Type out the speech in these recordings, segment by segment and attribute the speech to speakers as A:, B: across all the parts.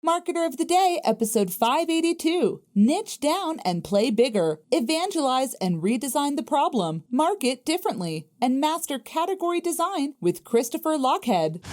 A: Marketer of the Day, episode 582. Niche down and play bigger. Evangelize and redesign the problem. Market differently. And master category design with Christopher Lochhead.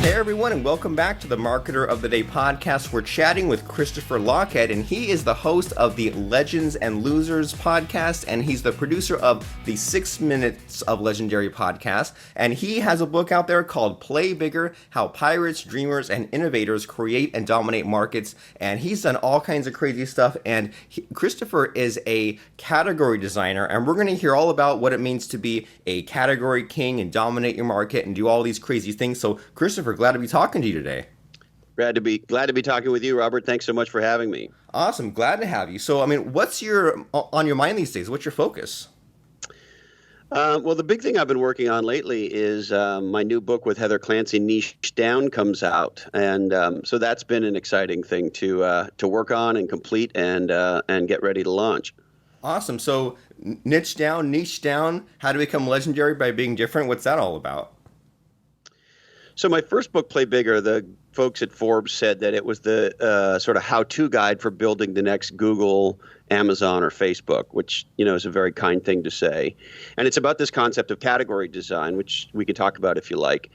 B: Hey everyone, and welcome back to the Marketer of the Day podcast. We're chatting with Christopher Lochhead, and he is the host of the Legends and Losers podcast, and he's the producer of the 6 Minutes of Legendary podcast. And he has a book out there called Play Bigger: How Pirates, Dreamers, and Innovators Create and Dominate Markets. And he's done all kinds of crazy stuff. And Christopher is a category designer, and we're going to hear all about what it means to be a category king and dominate your market and do all these crazy things. So Christopher, glad to be talking to you today.
C: Glad to be talking with you, Robert. Thanks so much for having me.
B: Awesome. Glad to have you. So, what's on your mind these days? What's your focus?
C: Well, the big thing I've been working on lately is my new book with Heather Clancy, Niche Down, comes out. And so that's been an exciting thing to work on and complete and get ready to launch.
B: Awesome. So niche down, how to become legendary by being different. What's that all about?
C: So my first book, Play Bigger, the folks at Forbes said that it was the sort of how-to guide for building the next Google, Amazon, or Facebook, which, is a very kind thing to say. And it's about this concept of category design, which we could talk about if you like.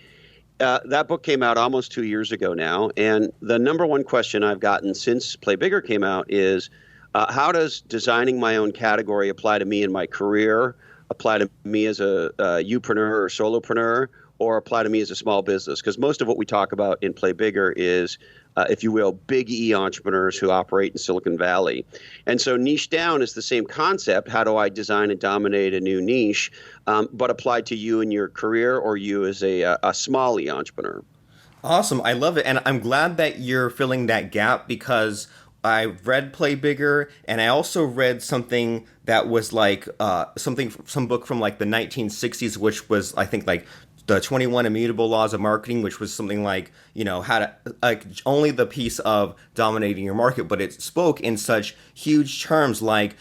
C: That book came out almost 2 years ago now. And the number one question I've gotten since Play Bigger came out is, how does designing my own category apply to me in my career, apply to me as a youpreneur or solopreneur, or apply to me as a small business? Because most of what we talk about in Play Bigger is, if you will, big E entrepreneurs who operate in Silicon Valley. And so niche down is the same concept. How do I design and dominate a new niche, but applied to you in your career or you as a small E entrepreneur?
B: Awesome. I love it. And I'm glad that you're filling that gap, because I read Play Bigger, and I also read something that was like some book from like the 1960s, which was, I think, like the 21 Immutable Laws of Marketing, which was something like, how to, like, only the piece of dominating your market, but it spoke in such huge terms like,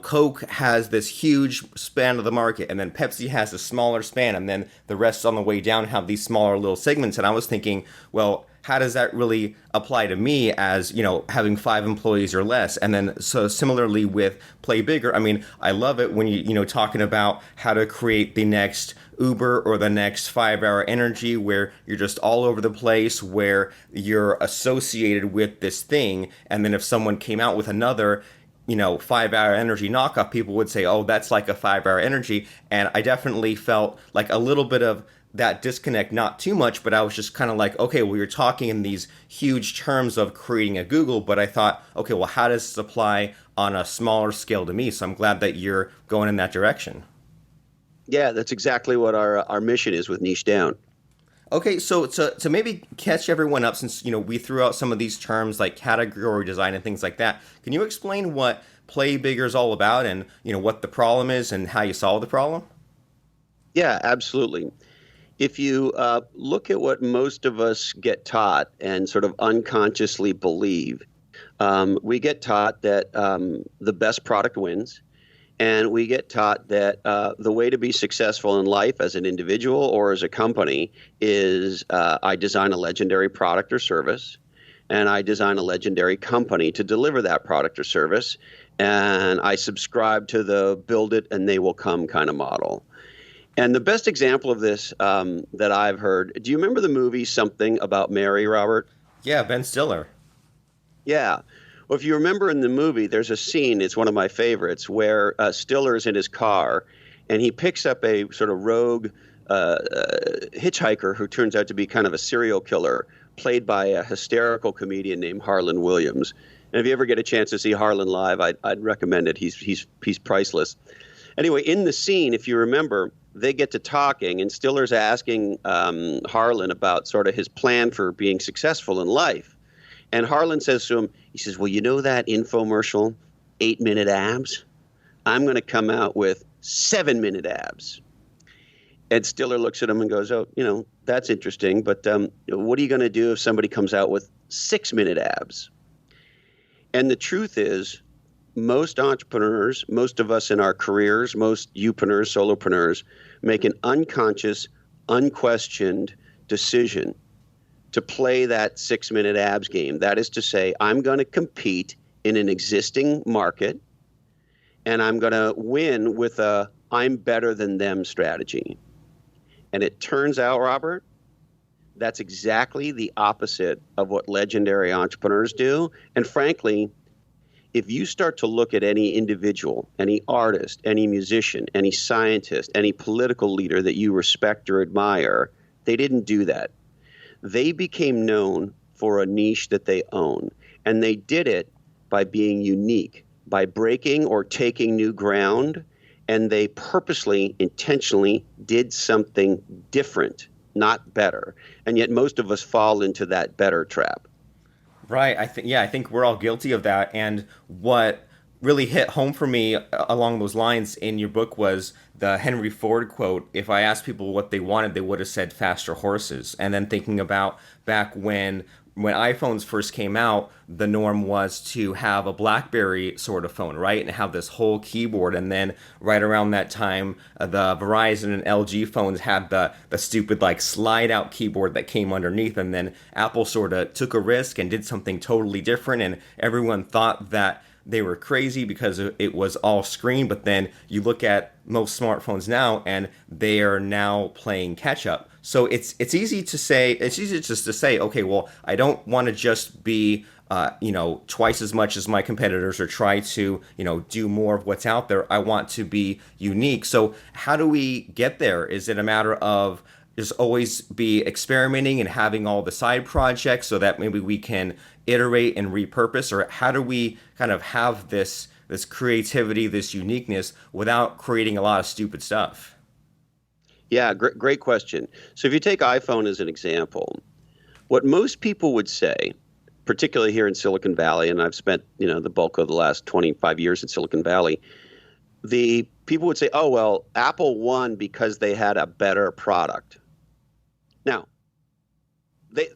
B: Coke has this huge span of the market, and then Pepsi has a smaller span, and then the rest on the way down have these smaller little segments. And I was thinking, well, how does that really apply to me as, having 5 employees or less? And then so similarly with Play Bigger, I love it when you talking about how to create the next Uber or the next 5-hour energy, where you're just all over the place, where you're associated with this thing. And then if someone came out with another 5-hour energy knockoff, people would say, oh, that's like a 5-hour energy. And I definitely felt like a little bit of that disconnect, not too much, but I was just kind of like, okay, well, you're talking in these huge terms of creating a Google, but I thought, okay, well, how does this apply on a smaller scale to me? So I'm glad that you're going in that direction.
C: Yeah, that's exactly what our mission is with Niche Down.
B: Okay, so to maybe catch everyone up, since we threw out some of these terms like category design and things like that, can you explain what Play Bigger is all about, and what the problem is and how you solve the problem?
C: Yeah, absolutely. If you look at what most of us get taught and sort of unconsciously believe, we get taught that the best product wins. And we get taught that the way to be successful in life as an individual or as a company is I design a legendary product or service, and I design a legendary company to deliver that product or service, and I subscribe to the build it and they will come kind of model. And the best example of this that I've heard, do you remember the movie Something About Mary, Robert?
B: Yeah, Ben Stiller.
C: Yeah. Well, if you remember in the movie, there's a scene, it's one of my favorites, where Stiller is in his car, and he picks up a sort of rogue hitchhiker who turns out to be kind of a serial killer, played by a hysterical comedian named Harlan Williams. And if you ever get a chance to see Harlan live, I'd recommend it. He's priceless. Anyway, in the scene, if you remember, they get to talking, and Stiller's asking Harlan about sort of his plan for being successful in life. And Harlan says to him, he says, well, that infomercial, 8-minute abs? I'm going to come out with 7-minute abs. And Stiller looks at him and goes, oh, that's interesting, but what are you going to do if somebody comes out with 6-minute abs? And the truth is, most entrepreneurs, most of us in our careers, most youpreneurs, solopreneurs, make an unconscious, unquestioned decision to play that 6-minute abs game. That is to say, I'm going to compete in an existing market, and I'm going to win with a I'm better than them strategy. And it turns out, Robert, that's exactly the opposite of what legendary entrepreneurs do. And frankly, if you start to look at any individual, any artist, any musician, any scientist, any political leader that you respect or admire, they didn't do that. They became known for a niche that they own. And they did it by being unique, by breaking or taking new ground. And they purposely, intentionally did something different, not better. And yet most of us fall into that better trap.
B: Right. I think we're all guilty of that. And what really hit home for me along those lines in your book was the Henry Ford quote: if I asked people what they wanted, they would have said faster horses. And then thinking about back when iPhones first came out, the norm was to have a BlackBerry sort of phone, right? And have this whole keyboard. And then right around that time, the Verizon and LG phones had the stupid like slide out keyboard that came underneath. And then Apple sort of took a risk and did something totally different. And everyone thought that they were crazy because it was all screen. But then you look at most smartphones now and they are now playing catch up. So it's easy to say, it's easy just to say, okay, well, I don't want to just be, twice as much as my competitors or try to, do more of what's out there. I want to be unique. So how do we get there? Is it a matter of just always be experimenting and having all the side projects so that maybe we can iterate and repurpose? Or how do we kind of have this creativity, this uniqueness without creating a lot of stupid stuff?
C: Yeah, great question. So if you take iPhone as an example, what most people would say, particularly here in Silicon Valley, and I've spent the bulk of the last 25 years in Silicon Valley, the people would say, oh, well, Apple won because they had a better product. Now,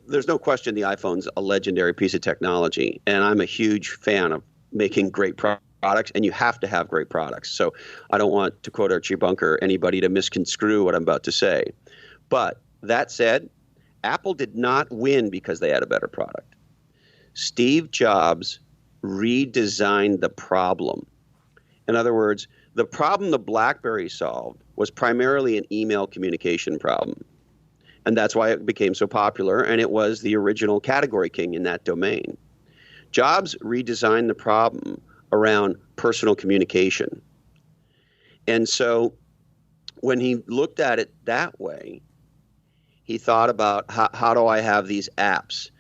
C: there's no question the iPhone's a legendary piece of technology, and I'm a huge fan of making great products, and you have to have great products. So I don't want to quote Archie Bunker, anybody to misconstrue what I'm about to say. But that said, Apple did not win because they had a better product. Steve Jobs redesigned the problem. In other words, the problem the BlackBerry solved was primarily an email communication problem. And that's why it became so popular, and it was the original category king in that domain. Jobs redesigned the problem around personal communication. And so when he looked at it that way, he thought about how do I have these apps?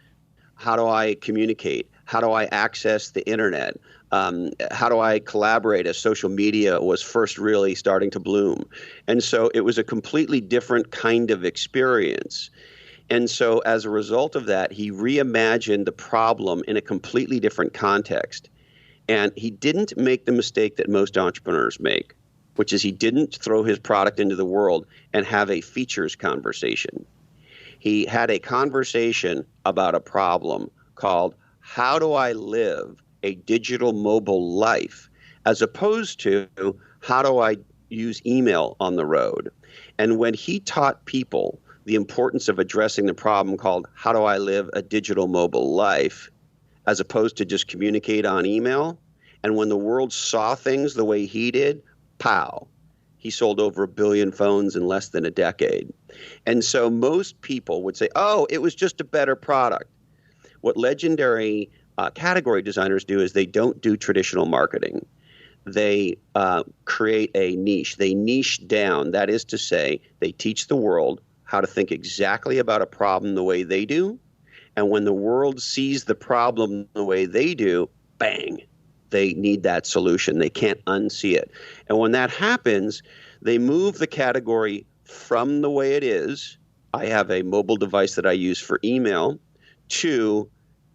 C: How do I communicate? How do I access the internet? How do I collaborate as social media was first really starting to bloom? And so it was a completely different kind of experience. And so as a result of that, he reimagined the problem in a completely different context. And he didn't make the mistake that most entrepreneurs make, which is he didn't throw his product into the world and have a features conversation. He had a conversation about a problem called, how do I live a digital mobile life, as opposed to how do I use email on the road? And when he taught people the importance of addressing the problem called, how do I live a digital mobile life, as opposed to just communicate on email, and when the world saw things the way he did, pow, he sold over 1 billion phones in less than a decade. And so most people would say, oh, it was just a better product. What legendary category designers do is they don't do traditional marketing. They create a niche. They niche down. That is to say, they teach the world how to think exactly about a problem the way they do. And when the world sees the problem the way they do, bang, they need that solution. They can't unsee it. And when that happens, they move the category from the way it is, I have a mobile device that I use for email, to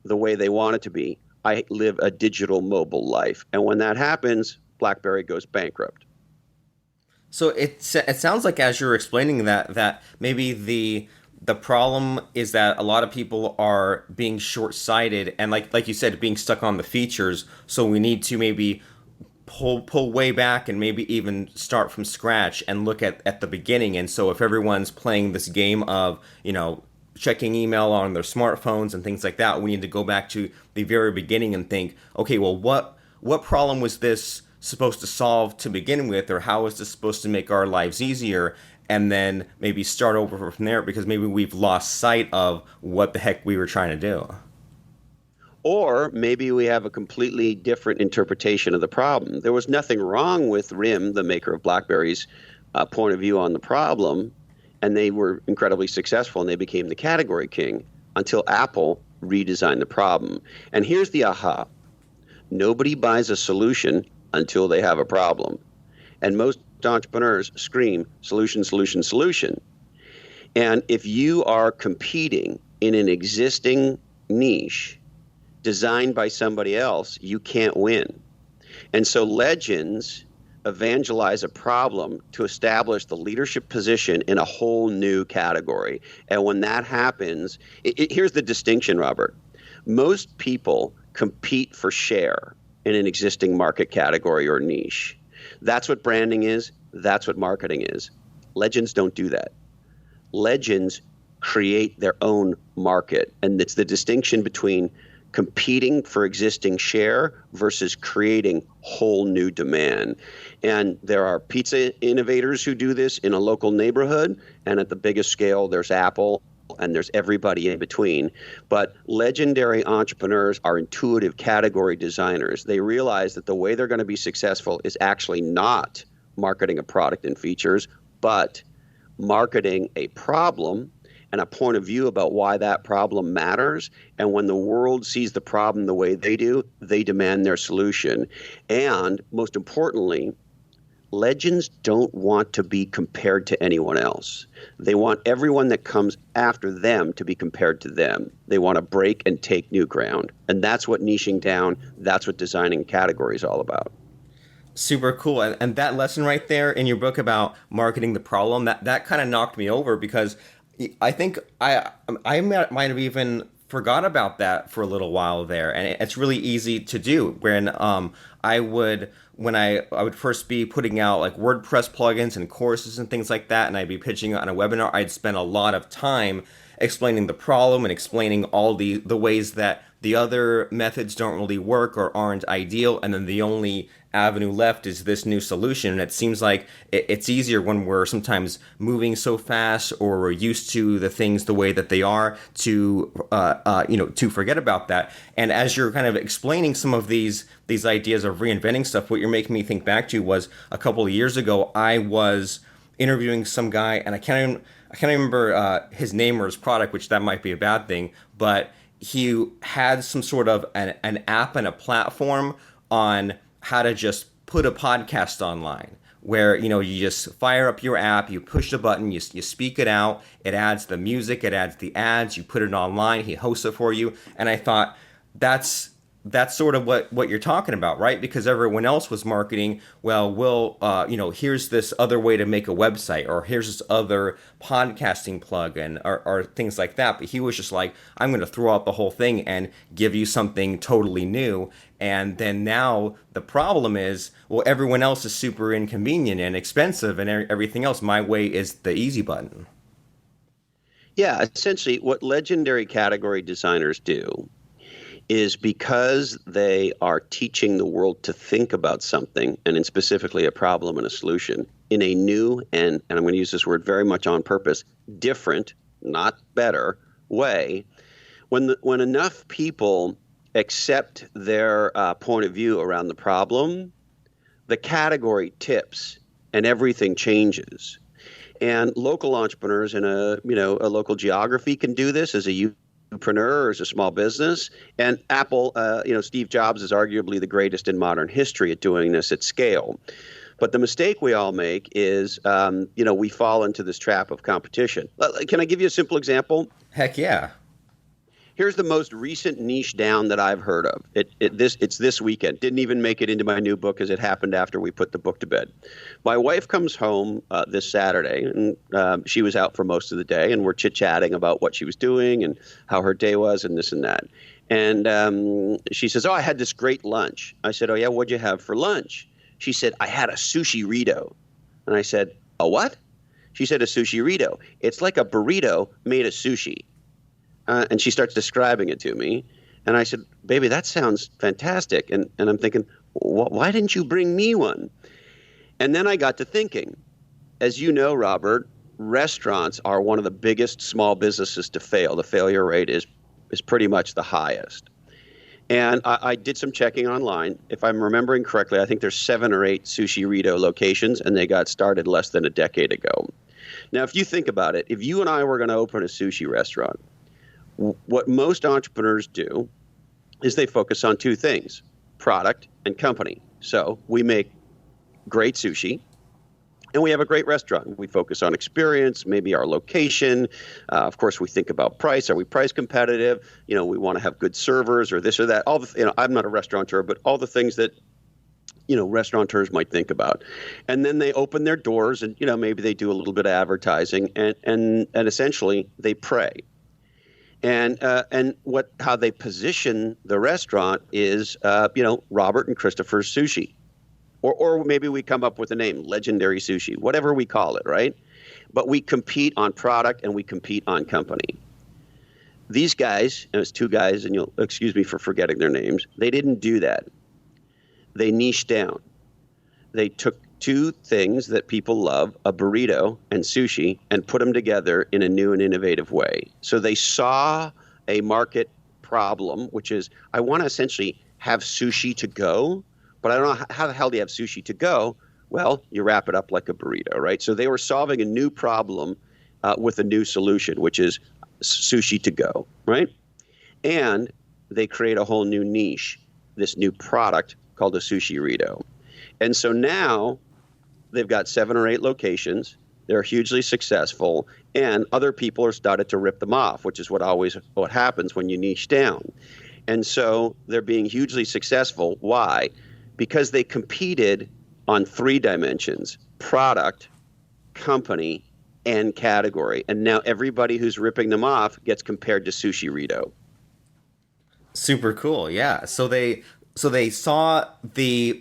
C: the way they want it to be, I live a digital mobile life. And when that happens, BlackBerry goes bankrupt.
B: So it sounds like, as you're explaining that maybe the problem is that a lot of people are being short-sighted and like you said, being stuck on the features. So we need to maybe pull way back and maybe even start from scratch and look at the beginning. And so if everyone's playing this game of, checking email on their smartphones and things like that. We need to go back to the very beginning and think, okay, well, what problem was this supposed to solve to begin with, or how is this supposed to make our lives easier? And then maybe start over from there, because maybe we've lost sight of what the heck we were trying to do.
C: Or maybe we have a completely different interpretation of the problem. There was nothing wrong with RIM, the maker of BlackBerry's point of view on the problem, and they were incredibly successful and they became the category king until Apple redesigned the problem. And here's the aha. Nobody buys a solution until they have a problem. And most entrepreneurs scream, solution, solution, solution. And if you are competing in an existing niche designed by somebody else, you can't win. And so legends evangelize a problem to establish the leadership position in a whole new category. And when that happens, here's the distinction, Robert. Most people compete for share in an existing market category or niche. That's what branding is. That's what marketing is. Legends don't do that. Legends create their own market. And it's the distinction between competing for existing share versus creating whole new demand. And there are pizza innovators who do this in a local neighborhood, and at the biggest scale, there's Apple, and there's everybody in between. But legendary entrepreneurs are intuitive category designers. They realize that the way they're going to be successful is actually not marketing a product and features, but marketing a problem and a point of view about why that problem matters. And when the world sees the problem the way they do, they demand their solution. And most importantly, legends don't want to be compared to anyone else. They want everyone that comes after them to be compared to them. They want to break and take new ground. And that's what niching down, that's what designing categories is all about.
B: Super cool. And that lesson right there in your book about marketing the problem, that kind of knocked me over, because I think I might have even forgot about that for a little while there. And it's really easy to do when I would first be putting out like WordPress plugins and courses and things like that, and I'd be pitching on a webinar. I'd spend a lot of time explaining the problem and explaining all the ways that the other methods don't really work or aren't ideal, and then the only avenue left is this new solution. And it seems like it's easier when we're sometimes moving so fast, or we're used to the things the way that they are, to forget about that. And as you're kind of explaining some of these ideas of reinventing stuff, what you're making me think back to was a couple of years ago, I was interviewing some guy, and I can't remember his name or his product, which that might be a bad thing, but he had some sort of an app and a platform on how to just put a podcast online, where, you just fire up your app, you push the button, you speak it out, it adds the music, it adds the ads, you put it online, he hosts it for you. And I thought, that's sort of what you're talking about, right? Because everyone else was marketing, here's this other way to make a website, or here's this other podcasting plugin, or things like that. But he was just like, I'm going to throw out the whole thing and give you something totally new. And then now the problem is, well, everyone else is super inconvenient and expensive and everything else. My way is the easy button.
C: Yeah, essentially what legendary category designers do is, because they are teaching the world to think about something, and in specifically a problem and a solution, in a new and I'm going to use this word very much on purpose, different, not better, way. When enough people accept their point of view around the problem, the category tips and everything changes. And local entrepreneurs in a local geography can do this as a entrepreneur or as a small business. And Apple, Steve Jobs is arguably the greatest in modern history at doing this at scale. But the mistake we all make is, we fall into this trap of competition. Can I give you a simple example?
B: Heck yeah.
C: Here's the most recent niche down that I've heard of. It's this weekend. Didn't even make it into my new book, as it happened after we put the book to bed. My wife comes home this Saturday, and she was out for most of the day, and we're chit-chatting about what she was doing and how her day was and this and that. And she says, I had this great lunch. I said, oh, yeah, what'd you have for lunch? She said, I had a sushi rito. And I said, a what? She said, a sushi rito. It's like a burrito made of sushi. And she starts describing it to me. And I said, baby, that sounds fantastic. And I'm thinking, why didn't you bring me one? And then I got to thinking, as you know, Robert, restaurants are one of the biggest small businesses to fail. The failure rate is pretty much the highest. And I did some checking online. If I'm remembering correctly, I think there's 7 or 8 Sushi Rito locations, and they got started less than a decade ago. Now, if you think about it, if you and I were going to open a sushi restaurant, what most entrepreneurs do is they focus on 2 things, product and company. So we make great sushi, and we have a great restaurant. We focus on experience, maybe our location. Of course, we think about price. Are we price competitive? We want to have good servers or this or that. I'm not a restaurateur, but all the things that restaurateurs might think about. And then they open their doors, and maybe they do a little bit of advertising, and essentially they pray. And how they position the restaurant is, Robert and Christopher's Sushi, or maybe we come up with a name, Legendary Sushi, whatever we call it, right? But we compete on product and we compete on company. These guys, and it's 2 guys, and you'll excuse me for forgetting their names, they didn't do that. They niched down. They took 2 things that people love, a burrito and sushi, and put them together in a new and innovative way. So they saw a market problem, which is, I want to essentially have sushi to go, but I don't know how the hell do you have sushi to go? Well, you wrap it up like a burrito, right? So they were solving a new problem with a new solution, which is sushi to go, right? And they create a whole new niche, this new product called a Sushi Rito. And so now they've got 7 or 8 locations. They're hugely successful, and other people are started to rip them off, which is what happens when you niche down. And so they're being hugely successful. Why? Because they competed on 3 dimensions: product, company, and category. And now everybody who's ripping them off gets compared to Sushi Rito.
B: Super cool. Yeah. So they saw the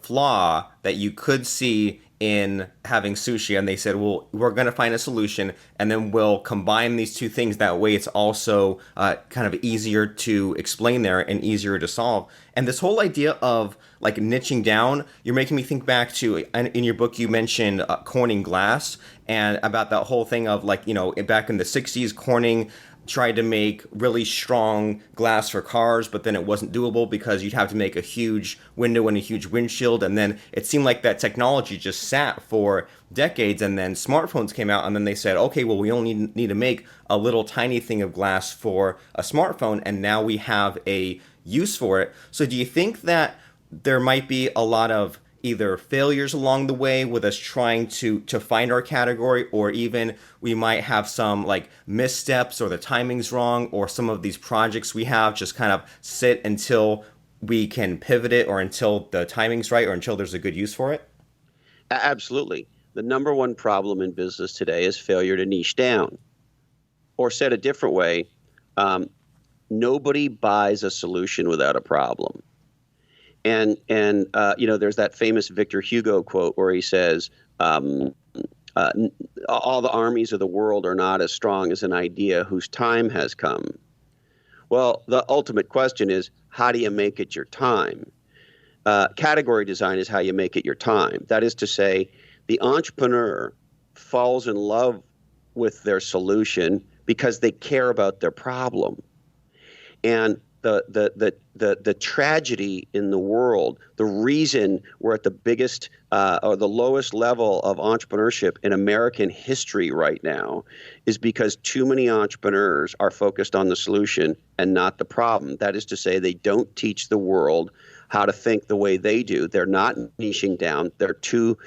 B: flaw that you could see in having sushi, and they said, well, we're going to find a solution, and then we'll combine these 2 things. That way it's also kind of easier to explain there and easier to solve. And this whole idea of like niching down, you're making me think back to, in your book you mentioned Corning glass, and about that whole thing of back in the 60s, Corning tried to make really strong glass for cars, but then it wasn't doable because you'd have to make a huge window and a huge windshield. And then it seemed like that technology just sat for decades, and then smartphones came out, and then they said, okay, well, we only need to make a little tiny thing of glass for a smartphone, and now we have a use for it. So do you think that there might be a lot of either failures along the way with us trying to find our category, or even we might have some like missteps, or the timing's wrong, or some of these projects we have just kind of sit until we can pivot it, or until the timing's right, or until there's a good use for it?
C: Absolutely. The number one problem in business today is failure to niche down. Or said a different way, nobody buys a solution without a problem. And there's that famous Victor Hugo quote where he says, all the armies of the world are not as strong as an idea whose time has come. Well, the ultimate question is, how do you make it your time? Category design is how you make it your time. That is to say, the entrepreneur falls in love with their solution because they care about their problem. And the tragedy in the world, the reason we're at the biggest or the lowest level of entrepreneurship in American history right now is because too many entrepreneurs are focused on the solution and not the problem. That is to say, they don't teach the world how to think the way they do. They're not niching down. They're too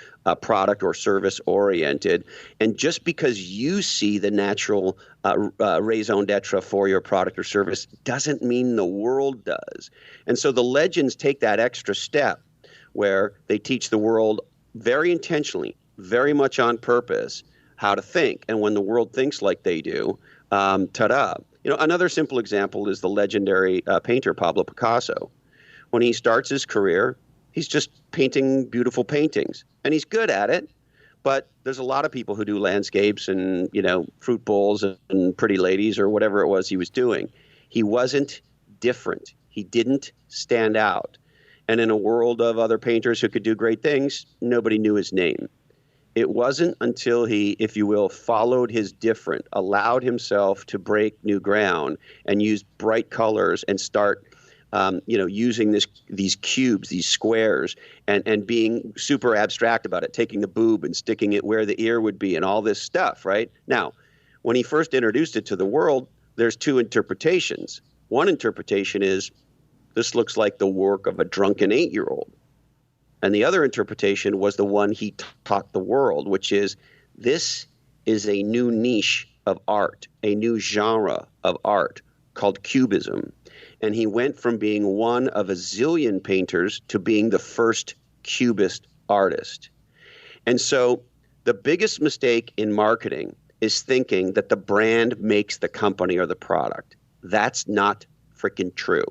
C: product or service oriented. And just because you see the natural raison d'etre for your product or service doesn't mean the world does. And so the legends take that extra step where they teach the world very intentionally, very much on purpose, how to think. And when the world thinks like they do, ta-da. Another simple example is the legendary painter Pablo Picasso. When he starts his career, he's just painting beautiful paintings, and he's good at it, But there's a lot of people who do landscapes and, fruit bowls and pretty ladies or whatever it was he was doing. He wasn't different. He didn't stand out. And in a world of other painters who could do great things, nobody knew his name. It wasn't until he, if you will, followed his different, allowed himself to break new ground and use bright colors and start using these cubes, these squares, and being super abstract about it, taking the boob and sticking it where the ear would be and all this stuff, right? Now, when he first introduced it to the world, there's two interpretations. One interpretation is, this looks like the work of a drunken 8-year-old. And the other interpretation was the one he taught the world, which is, this is a new niche of art, a new genre of art called cubism. And he went from being one of a zillion painters to being the first cubist artist. And so the biggest mistake in marketing is thinking that the brand makes the company or the product. That's not freaking true.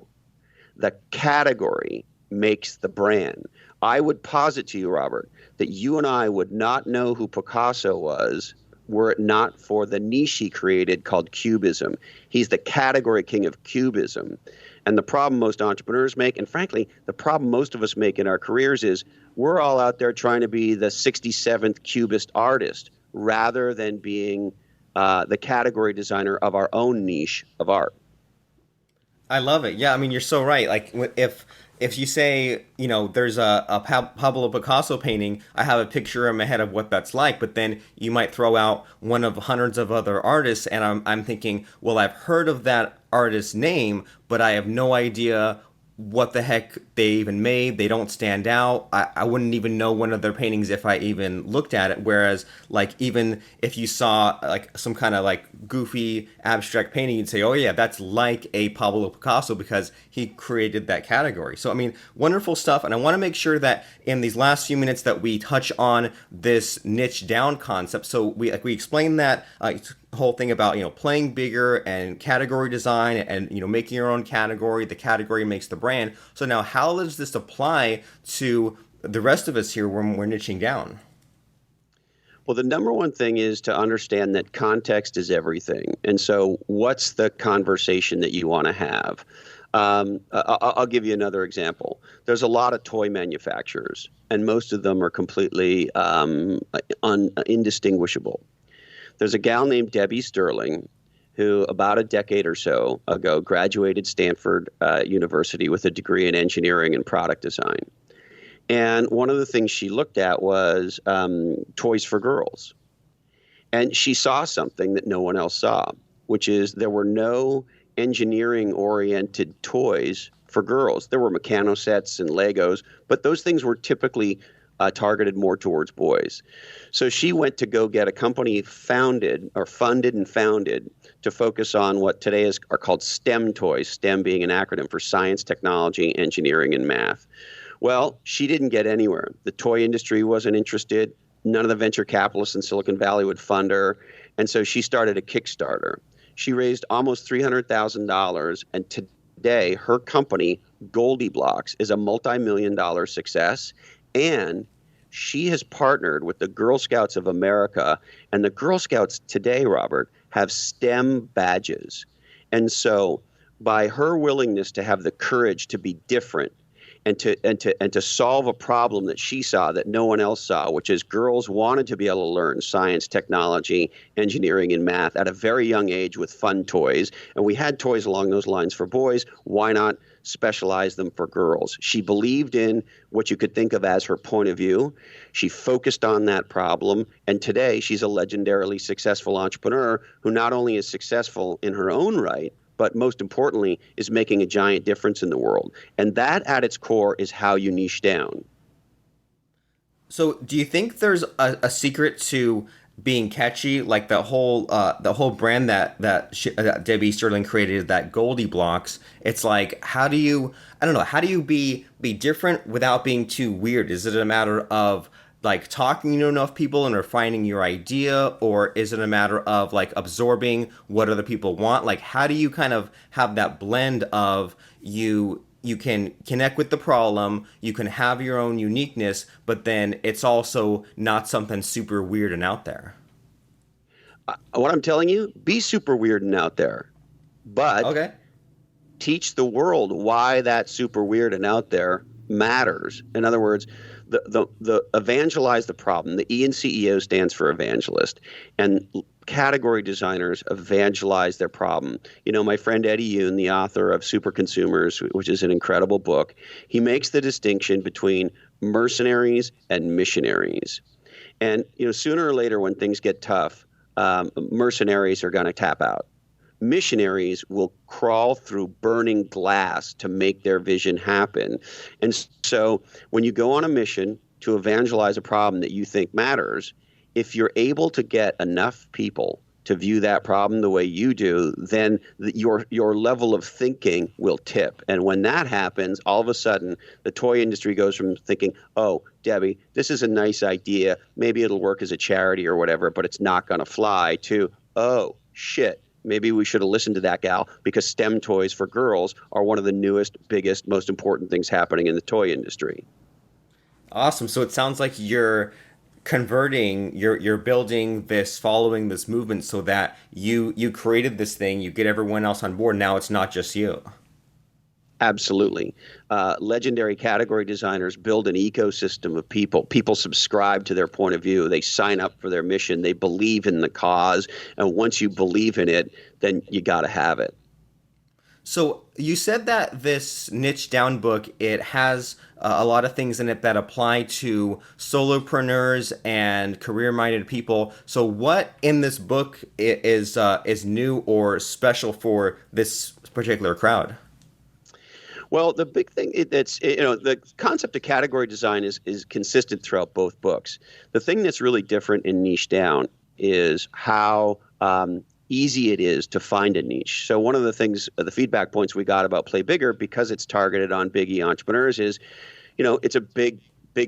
C: The category makes the brand. I would posit to you, Robert, that you and I would not know who Picasso was were it not for the niche he created called cubism. He's the category king of cubism. And the problem most entrepreneurs make, and frankly, the problem most of us make in our careers, is we're all out there trying to be the 67th cubist artist rather than being the category designer of our own niche of art.
B: I love it. Yeah, I mean, you're so right. Like, if you say, there's a Pablo Picasso painting, I have a picture in my head of what that's like, but then you might throw out one of hundreds of other artists, and I'm thinking, well, I've heard of that artist's name, but I have no idea what the heck they even made. They don't stand out. I wouldn't even know one of their paintings if I even looked at it. Whereas, like, even if you saw like some kind of like goofy abstract painting, you'd say, oh yeah, that's like a Pablo Picasso because he created that category. So I mean, wonderful stuff. And I want to make sure that in these last few minutes that we touch on this niche down concept. So we explained that whole thing about playing bigger and category design and making your own category. The category makes the brand. So now how does this apply to the rest of us here when we're niching down?
C: Well, the number one thing is to understand that context is everything. And so what's the conversation that you want to have? I'll give you another example. There's a lot of toy manufacturers, and most of them are completely indistinguishable. There's a gal named Debbie Sterling who about a decade or so ago graduated Stanford University with a degree in engineering and product design. And one of the things she looked at was toys for girls. And she saw something that no one else saw, which is there were no engineering-oriented toys for girls. There were mechanosets and Legos, but those things were typically targeted more towards boys. So she went to go get a company funded and founded to focus on what today are called STEM toys, STEM being an acronym for science, technology, engineering, and math. Well, she didn't get anywhere. The toy industry wasn't interested. None of the venture capitalists in Silicon Valley would fund her. And so she started a Kickstarter. She raised almost $300,000, and today her company, Goldiblocks, is a multi-million-dollar success. And she has partnered with the Girl Scouts of America, and the Girl Scouts today, Robert, have STEM badges. And so by her willingness to have the courage to be different and to solve a problem that she saw that no one else saw, which is girls wanted to be able to learn science, technology, engineering, and math at a very young age with fun toys. And we had toys along those lines for boys. Why not specialize them for girls? She believed in what you could think of as her point of view. She focused on that problem. And today she's a legendarily successful entrepreneur who not only is successful in her own right, but most importantly, is making a giant difference in the world. And that at its core is how you niche down.
B: So do you think there's a secret to being catchy? Like the whole brand that Debbie Sterling created, that Goldiblocks, it's like, how do you be different without being too weird? Is it a matter of like talking to enough people and refining your idea, or is it a matter of like absorbing what other people want? Like, how do you kind of have that blend of you you can connect with the problem, you can have your own uniqueness, but then it's also not something super weird and out there.
C: What I'm telling you, be super weird and out there, but
B: Okay.
C: teach the world why that super weird and out there matters. In other words, the evangelize the problem. The E in CEO stands for evangelist, and category designers evangelize their problem. You know, my friend Eddie Yoon, the author of Super Consumers, which is an incredible book, he makes the distinction between mercenaries and missionaries. And you know, sooner or later, when things get tough, mercenaries are going to tap out. Missionaries will crawl through burning glass to make their vision happen. And so when you go on a mission to evangelize a problem that you think matters, if you're able to get enough people to view that problem the way you do, then your level of thinking will tip. And when that happens, all of a sudden, the toy industry goes from thinking, oh, Debbie, this is a nice idea. Maybe it'll work as a charity or whatever, but it's not going to fly, to, oh, shit. Maybe we should have listened to that gal, because STEM toys for girls are one of the newest, biggest, most important things happening in the toy industry.
B: Awesome. So it sounds like you're converting, you're building this, following this movement, so that you created this thing, you get everyone else on board. Now it's not just you.
C: Absolutely. Legendary category designers build an ecosystem of people. People subscribe to their point of view. They sign up for their mission. They believe in the cause. And once you believe in it, then you got to have it.
B: So you said that this niche down book, it has a lot of things in it that apply to solopreneurs and career-minded people. So what in this book is new or special for this particular crowd?
C: Well, the big thing, the concept of category design is consistent throughout both books. The thing that's really different in Niche Down is how easy it is to find a niche. So one of the things, the feedback points we got about Play Bigger, because it's targeted on big E entrepreneurs, is, it's a big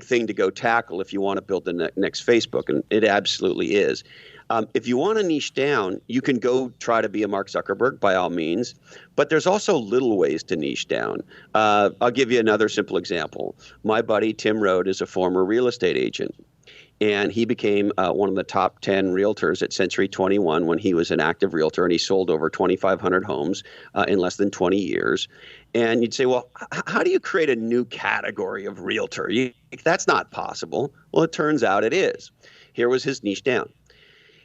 C: thing to go tackle if you want to build the next Facebook, and it absolutely is. If you want to niche down, you can go try to be a Mark Zuckerberg by all means, but there's also little ways to niche down. I'll give you another simple example. My buddy Tim Rode is a former real estate agent, and he became one of the top 10 realtors at Century 21 when he was an active realtor, and he sold over 2,500 homes in less than 20 years. And you'd say, well, how do you create a new category of realtor? That's not possible. Well, it turns out it is. Here was his niche down.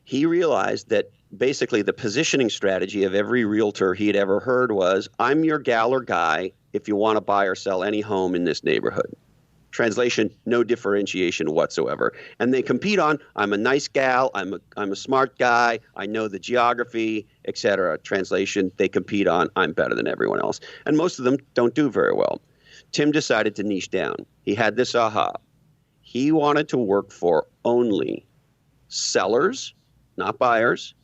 C: He realized that basically the positioning strategy of every realtor he had ever heard was, I'm your gal or guy if you want to buy or sell any home in this neighborhood. Translation, no differentiation whatsoever. And they compete on, I'm a nice gal, I'm a smart guy, I know the geography, etc. Translation, they compete on, I'm better than everyone else. And most of them don't do very well. Tim decided to niche down. He had this aha. He wanted to work for only sellers, not buyers,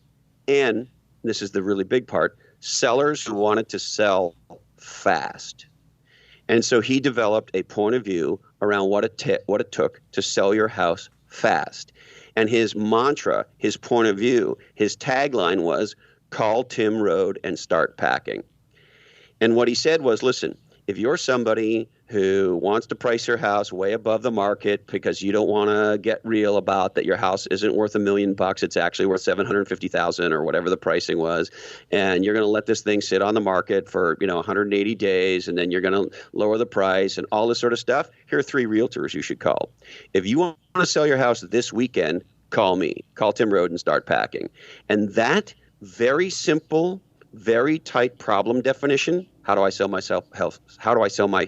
C: and this is the really big part, sellers who wanted to sell fast. And so he developed a point of view around what it took to sell your house fast. And his mantra, his point of view, his tagline was, call Tim Rode and start packing. And what he said was, listen, if you're somebody who wants to price your house way above the market because you don't want to get real about that your house isn't worth $1 million, it's actually worth $750,000 or whatever the pricing was, and you're going to let this thing sit on the market for 180 days, and then you're going to lower the price and all this sort of stuff, here are 3 realtors you should call. If you want to sell your house this weekend, call me. Call Tim Rode and start packing. And that very simple, very tight problem definition, how do I sell my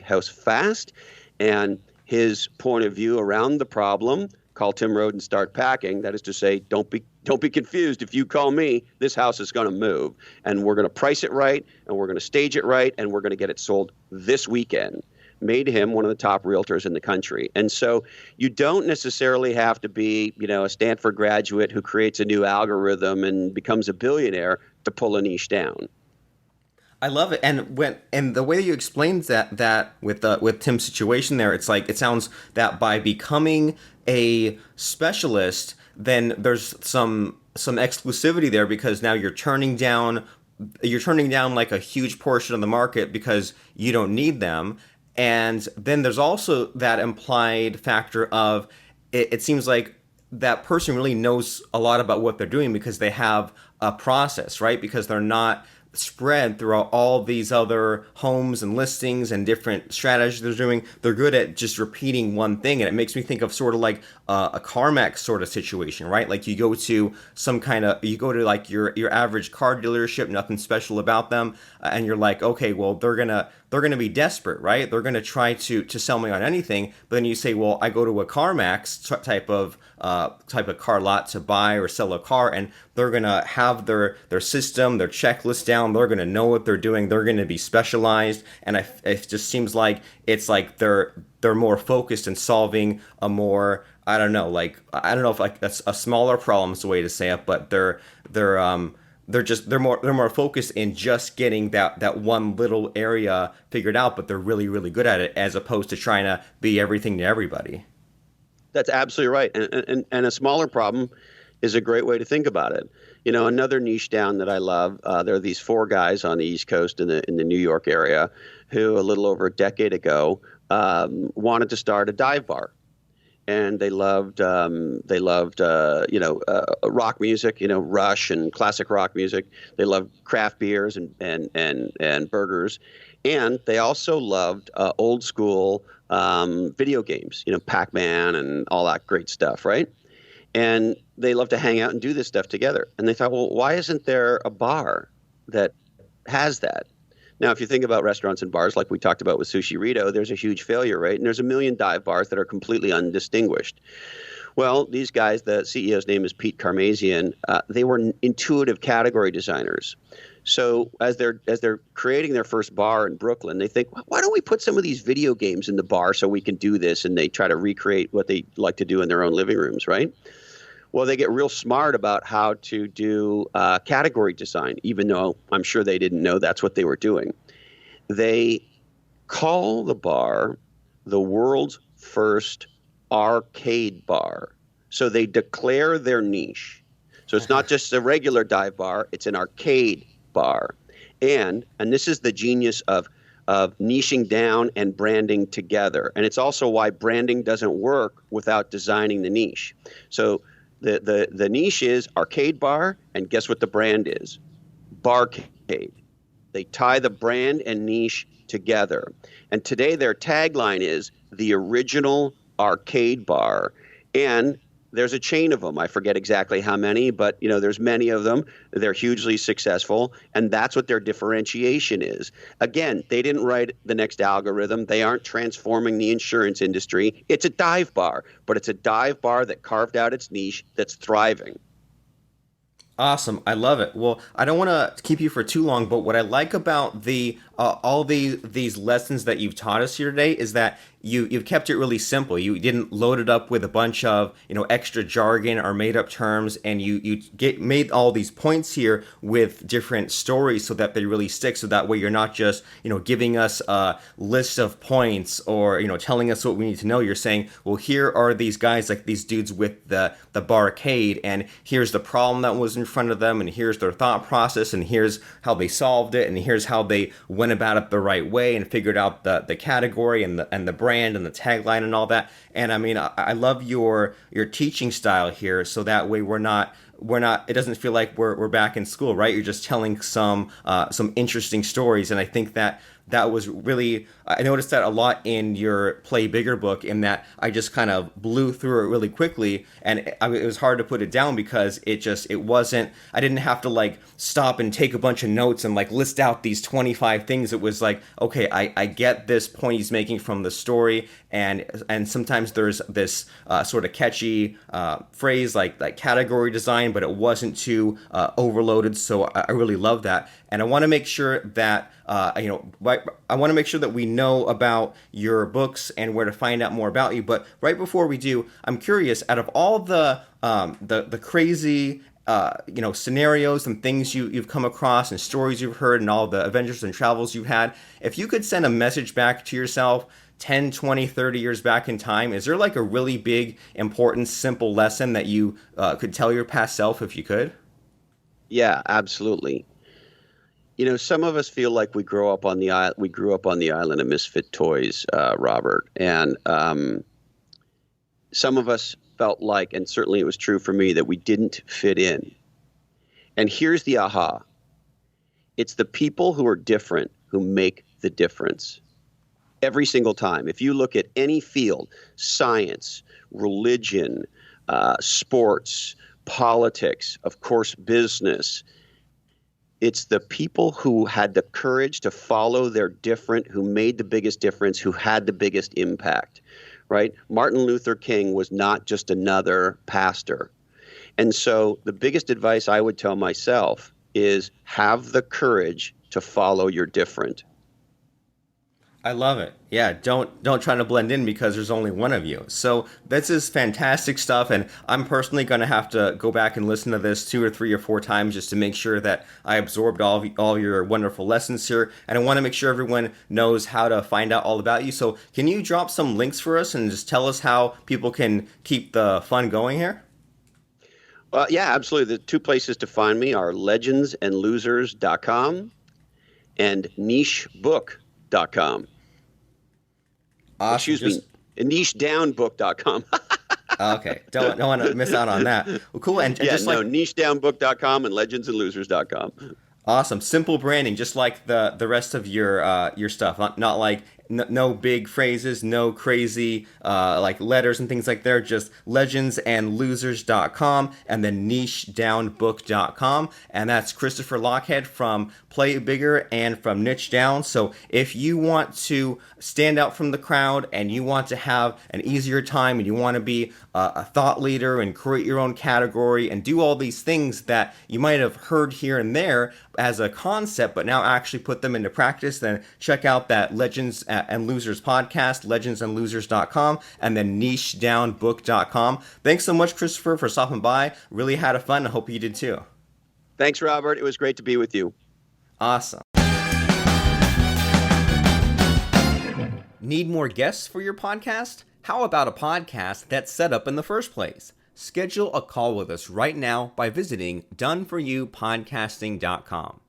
C: house fast? And his point of view around the problem, call Tim Rode and start packing. That is to say, don't be confused. If you call me, this house is going to move, and we're going to price it right, and we're going to stage it right, and we're going to get it sold this weekend. Made him one of the top realtors in the country. And so you don't necessarily have to be, a Stanford graduate who creates a new algorithm and becomes a billionaire to pull a niche down.
B: I love it, and the way that you explained that with Tim's situation there, it's like it sounds that by becoming a specialist, then there's some exclusivity there, because now you're turning down you're turning down like a huge portion of the market because you don't need them. And then there's also that implied factor of it seems like that person really knows a lot about what they're doing because they have a process, right? Because they're not spread throughout all these other homes and listings and different strategies they're doing. They're good at just repeating one thing. And it makes me think of sort of like a CarMax sort of situation, right? Like you go to like your average car dealership, nothing special about them. And you're like, okay, well, they're going to be desperate, right? They're going to try to sell me on anything. But then you say, well, I go to a CarMax type of car lot to buy or sell a car, and they're going to have their system, their checklist down. They're going to know what they're doing. They're going to be specialized. And it just seems like it's like they're more focused in solving a more, I don't know if like that's a smaller problem is the way to say it, but they're more focused in just getting that one little area figured out, but they're really, really good at it as opposed to trying to be everything to everybody.
C: That's absolutely right. And a smaller problem is a great way to think about it. You know, another niche down that I love, there are these 4 guys on the East Coast in the New York area who a little over a decade ago wanted to start a dive bar. And they loved rock music, Rush and classic rock music. They loved craft beers and burgers, and they also loved old school video games, Pac-Man and all that great stuff, right? And they love to hang out and do this stuff together. And they thought, well, why isn't there a bar that has that? Now, if you think about restaurants and bars, like we talked about with Sushi Rito, there's a huge failure rate, and there's a million dive bars that are completely undistinguished. Well, these guys, the CEO's name is Pete Carmazian, they were intuitive category designers. So as they're creating their first bar in Brooklyn, they think, why don't we put some of these video games in the bar so we can do this? And they try to recreate what they like to do in their own living rooms, right? Well, they get real smart about how to do category design, even though I'm sure they didn't know that's what they were doing. They call the bar the world's first arcade bar. So they declare their niche. So it's not just a regular dive bar, it's an arcade bar. And this is the genius of niching down and branding together. And it's also why branding doesn't work without designing the niche. So the niche is arcade bar, and guess what the brand is? Barcade. They tie the brand and niche together. And today their tagline is the original arcade bar. And there's a chain of them. I forget exactly how many, but there's many of them. They're hugely successful, and that's what their differentiation is. Again, they didn't write the next algorithm. They aren't transforming the insurance industry. It's a dive bar, but it's a dive bar that carved out its niche that's thriving.
B: Awesome. I love it. Well, I don't want to keep you for too long, but what I like about all these lessons that you've taught us here today is that you've kept it really simple. You didn't load it up with a bunch of extra jargon or made up terms, and you made all these points here with different stories so that they really stick. So that way you're not just giving us a list of points or telling us what we need to know. You're saying, well, here are these guys, like these dudes with the Barcade, and here's the problem that was in front of them, and here's their thought process, and here's how they solved it, and here's how they went about it the right way and figured out the category and the brand and the tagline and all that. And I mean, I love your teaching style here, so that way we're not it doesn't feel like we're back in school, right? You're just telling some interesting stories. And I think that was really, I noticed that a lot in your Play Bigger book, in that I just kind of blew through it really quickly, and it was hard to put it down because it wasn't, I didn't have to like stop and take a bunch of notes and like list out these 25 things. It was like, okay, I get this point he's making from the story, and sometimes there's this sort of catchy phrase like category design, but it wasn't too overloaded. So I really love that, and I want to make sure that I want to make sure that we know about your books and where to find out more about you. But right before we do, I'm curious, out of all the crazy scenarios and things you've come across and stories you've heard and all the adventures and travels you've had, if you could send a message back to yourself 10, 20, 30 years back in time, is there like a really big, important, simple lesson that you could tell your past self if you could?
C: Yeah, absolutely. Some of us feel like we grew up on the island of misfit toys, Robert, and some of us felt like, and certainly it was true for me, that we didn't fit in. And here's the aha. It's the people who are different who make the difference. Every single time. If you look at any field, science, religion, sports, politics, of course, business, it's the people who had the courage to follow their different, who made the biggest difference, who had the biggest impact, right? Martin Luther King was not just another pastor. And so the biggest advice I would tell myself is have the courage to follow your different.
B: I love it. Yeah, don't try to blend in because there's only one of you. So this is fantastic stuff, and I'm personally going to have to go back and listen to this 2 or 3 or 4 times just to make sure that I absorbed all your wonderful lessons here. And I want to make sure everyone knows how to find out all about you. So can you drop some links for us and just tell us how people can keep the fun going here?
C: Yeah, absolutely. The 2 places to find me are legendsandlosers.com and nichebook.com.
B: Awesome.
C: Excuse me, nichedownbook.com.
B: Okay, don't want to miss out on that. Well, cool. And just
C: nichedownbook.com and legendsandlosers.com.
B: Awesome, simple branding, just like the rest of your stuff. Not like no big phrases, no crazy like letters and things like that. Just legendsandlosers.com and then nichedownbook.com, and that's Christopher Lochhead from Play Bigger and from Niche Down. So if you want to stand out from the crowd and you want to have an easier time and you want to be a thought leader and create your own category and do all these things that you might have heard here and there as a concept, but now actually put them into practice, then check out that Legends and Losers podcast, legendsandlosers.com, and then nichedownbook.com. Thanks so much, Christopher, for stopping by. Really had a fun. I hope you did too.
C: Thanks, Robert. It was great to be with you.
B: Awesome. Need more guests for your podcast? How about a podcast that's set up in the first place? Schedule a call with us right now by visiting doneforyoupodcasting.com.